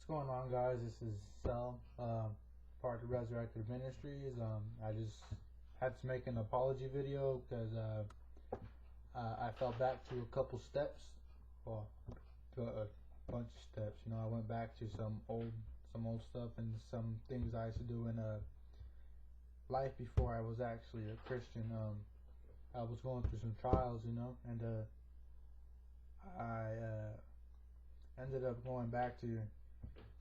going on, guys? This is Sel, part of Resurrected Ministries. I just had to make an apology video because I fell back to a couple steps, well, to a bunch of steps. You know, I went back to some old stuff and some things I used to do in life before I was actually a Christian. I was going through some trials, you know, and I ended up going back to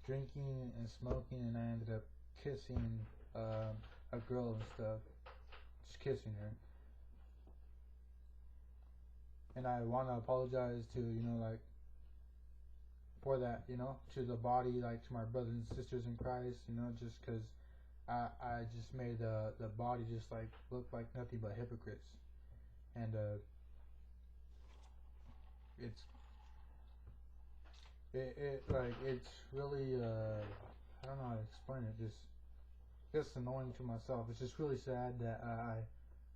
drinking and smoking, and I ended up kissing a girl and stuff, just kissing her. And I want to apologize to, you know, like, for that, you know, to the body, like, to my brothers and sisters in Christ, you know, just because I just made the body just, like, look like nothing but hypocrites. And it's really I don't know how to explain it. Just annoying to myself. It's just really sad that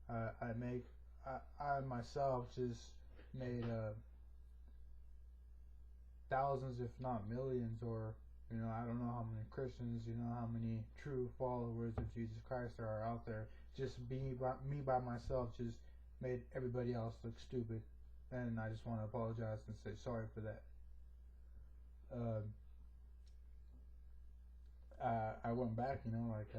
I myself just made thousands, if not millions, or you know, I don't know how many Christians, you know, how many true followers of Jesus Christ there are out there. Just me by myself just made everybody else look stupid, and I just want to apologize and say sorry for that. I went back, you know, like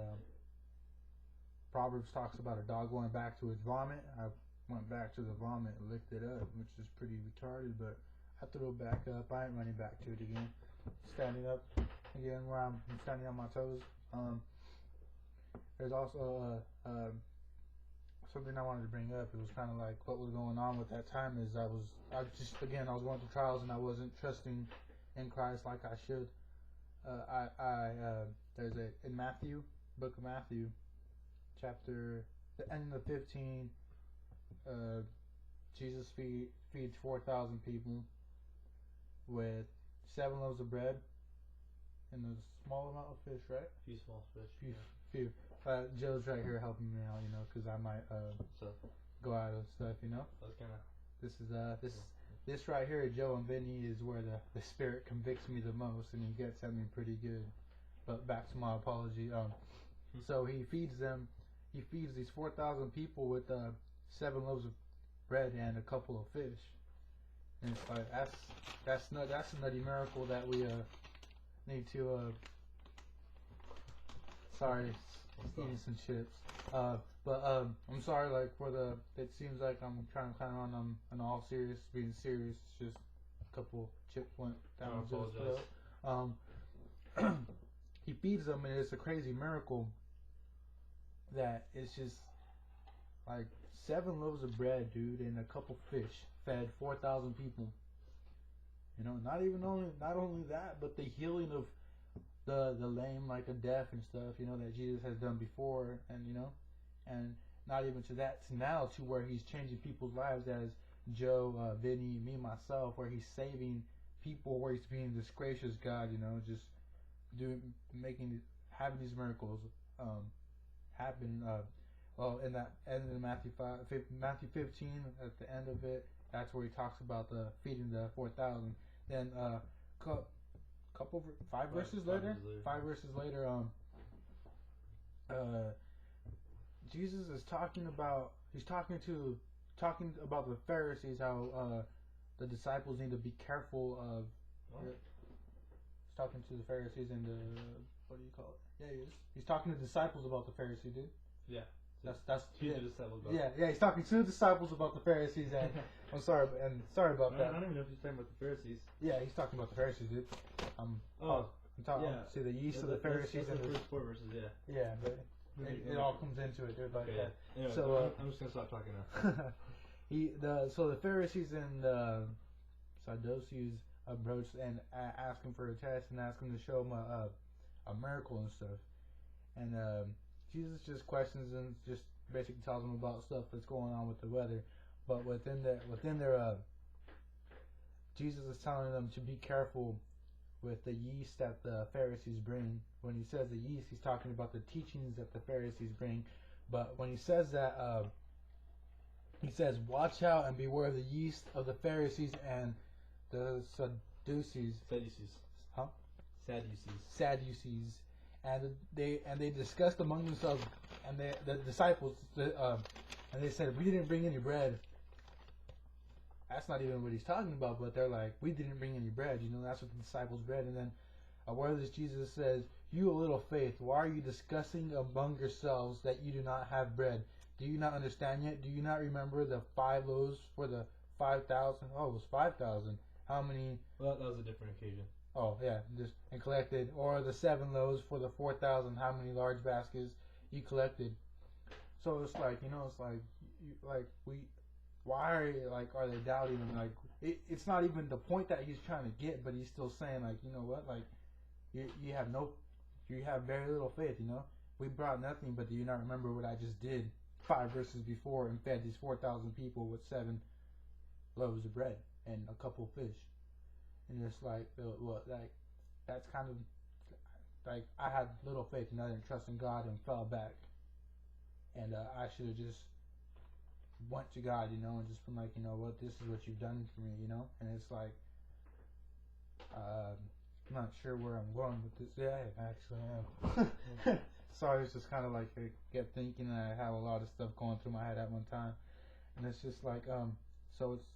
Proverbs talks about a dog going back to its vomit. I went back to the vomit and licked it up, which is pretty retarded, but I threw it back up. I ain't running back to it again. Standing up again where I'm standing on my toes. There's also something I wanted to bring up. It was kind of like what was going on with that time is I was going through trials and I wasn't trusting in Christ like I should. There's in Matthew, book of Matthew, chapter the end of 15. Jesus feeds 4,000 people with 7 loaves of bread and a small amount of fish, right? A few small fish. Few. Joe's right here helping me out, you know, because I might go out of stuff, you know. That's kind of. This right here, Joe and Vinny, is where the Spirit convicts me the most, and he gets at me pretty good. But back to my apology. So he feeds these 4,000 people with 7 loaves of bread and a couple of fish. And it's like that's a nutty miracle that we need to. Sorry, eating some chips. But I'm sorry, like it seems like I'm trying to kind of on an all serious, being serious. It's just a couple chips went down Joe's throat. He feeds them, and it's a crazy miracle that it's just like 7 loaves of bread, dude, and a couple fish fed 4,000 people. You know, not only that, but the healing of the lame, like the deaf and stuff, you know, that Jesus has done before, and you know, and not even to that, to now to where he's changing people's lives, as Joe, Vinny, me, myself, where he's saving people, where he's being this gracious God, you know, just having these miracles happen. Well, in Matthew 15, at the end of it, that's where he talks about the feeding the 4,000. Then five verses later, Jesus is talking about the Pharisees, how the disciples need to be careful of. He's talking to the Pharisees and what do you call it? Yeah, he is. He's talking to disciples about the Pharisees, dude. Yeah. That's the disciples. Yeah. He's talking to the disciples about the Pharisees, and I'm sorry about that. I don't even know if he's talking about the Pharisees. Yeah, he's talking about the Pharisees, dude. I'm talking. Yeah. See the yeast of the Pharisees and the first 4 verses. Yeah. Yeah, but it all comes into it, dude. Like okay, that. Yeah. Anyway, so I'm just gonna stop talking now. So the Pharisees and Sadducees approached and asked him for a test and asked him to show him a miracle and stuff, and Jesus just questions them, just basically tells them about stuff that's going on with the weather, but within their Jesus is telling them to be careful with the yeast that the Pharisees bring. When he says the yeast, he's talking about the teachings that the Pharisees bring, but when he says that, he says, "Watch out and beware of the yeast of the Pharisees and the Sadducees." Sadducees. Huh? Sadducees, and they discussed among themselves, and the disciples, and they said, we didn't bring any bread. That's not even what he's talking about, but they're like, we didn't bring any bread. That's what the disciples read. And then where this Jesus says, you of little faith, why are you discussing among yourselves that you do not have bread? Do you not understand yet? Do you not remember the 5 loaves for the 5,000? Oh, it was 5,000. How many? Well, that was a different occasion. Oh, yeah, and collected. Or the 7 loaves for the 4,000. How many large baskets you collected? So it's like, why are they doubting him? Like, it's not even the point that he's trying to get, but he's still saying, like, you know what, like, you have very little faith. We brought nothing, but do you not remember what I just did 5 verses before and fed these 4,000 people with 7 loaves of bread and a couple fish? And it's like, that's kind of like, I had little faith and I didn't trust in God and fell back, and I should have just went to God, and just been like, you know what, this is what you've done for me, and it's like, I'm not sure where I'm going with this. Yeah, I actually am. Sorry, it's just kind of like I kept thinking, and I have a lot of stuff going through my head at one time, and it's just like, so it's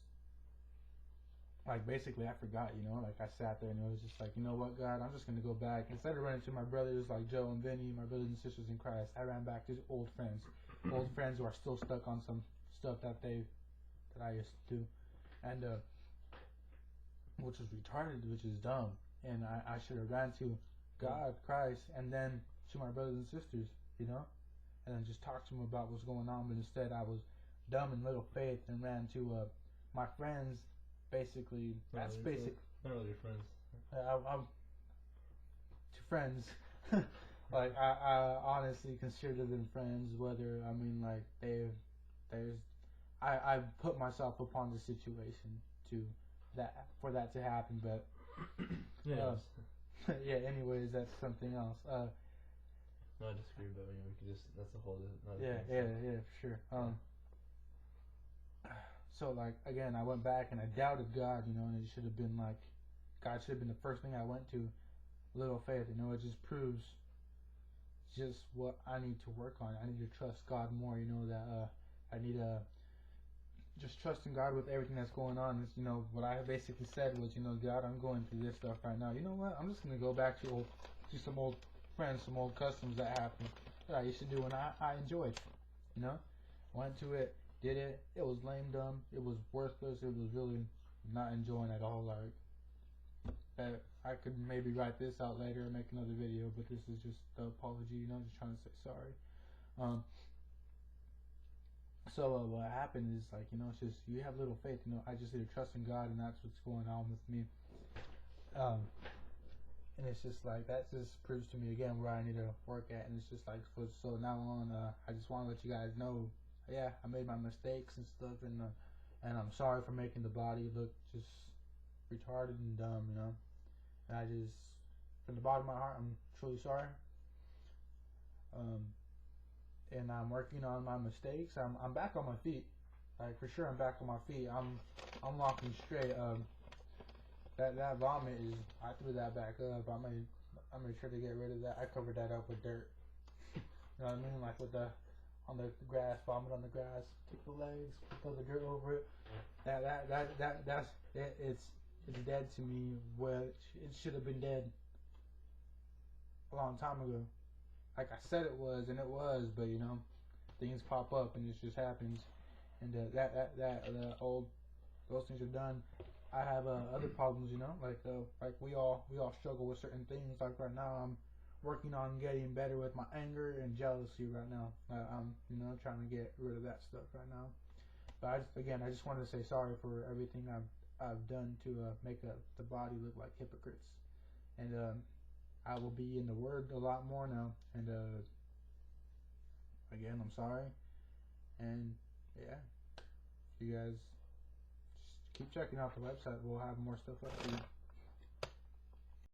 like, basically I forgot, like I sat there and it was just like, you know what, God, I'm just gonna go back. Instead of running to my brothers like Joe and Vinny, my brothers and sisters in Christ, I ran back to old friends who are still stuck on some stuff that I used to do, and which is retarded, which is dumb, and I should have ran to God, Christ, and then to my brothers and sisters, and then just talked to them about what's going on. But instead, I was dumb and little faith and ran to my friends. Basically, that's basic. Not really your friends. I'm to friends. Like, I honestly consider them friends. Whether like I put myself upon the situation for that to happen, but yeah. Anyways, that's something else. No, I disagree, but we could just, that's a whole other yeah, for sure. So, like, again, I went back and I doubted God, and it should have been like, God should have been the first thing I went to. Little faith, it just proves just what I need to work on. I need to trust God more, that I need to just trust in God with everything that's going on. It's, what I basically said was, God, I'm going through this stuff right now. You know what? I'm just going to go back to some old friends, some old customs that happened that I used to do and I enjoyed, Went to it. Did it. It was lame, dumb. It was worthless. It was really not enjoying at all. Like, I could maybe write this out later and make another video, but this is just the apology, just trying to say sorry. So what happened is, like, it's just, you have little faith, I just need to trust in God, and that's what's going on with me. And it's just like, that just proves to me again where I need to work at, and it's just like, so now on, I just want to let you guys know, yeah, I made my mistakes and stuff, and I'm sorry for making the body look just retarded and dumb, And I just, from the bottom of my heart, I'm truly sorry. And I'm working on my mistakes. I'm back on my feet, like, for sure. I'm back on my feet. I'm walking straight. That vomit is, I threw that back up. I made sure to get rid of that. I covered that up with dirt. You know what I mean? Like on the grass, vomit on the grass, kick the legs, throw the dirt over it. That's it. It's dead to me. Well, it should have been dead a long time ago. Like I said it was, and it was, but things pop up and it just happens. And those things are done. I have other problems, like we all struggle with certain things. Like right now, I'm working on getting better with my anger and jealousy right now. I'm trying to get rid of that stuff right now. But I just wanted to say sorry for everything I've done to make the body look like hypocrites. And I will be in the Word a lot more now. And again, I'm sorry. And yeah, you guys just keep checking out the website. We'll have more stuff up for you.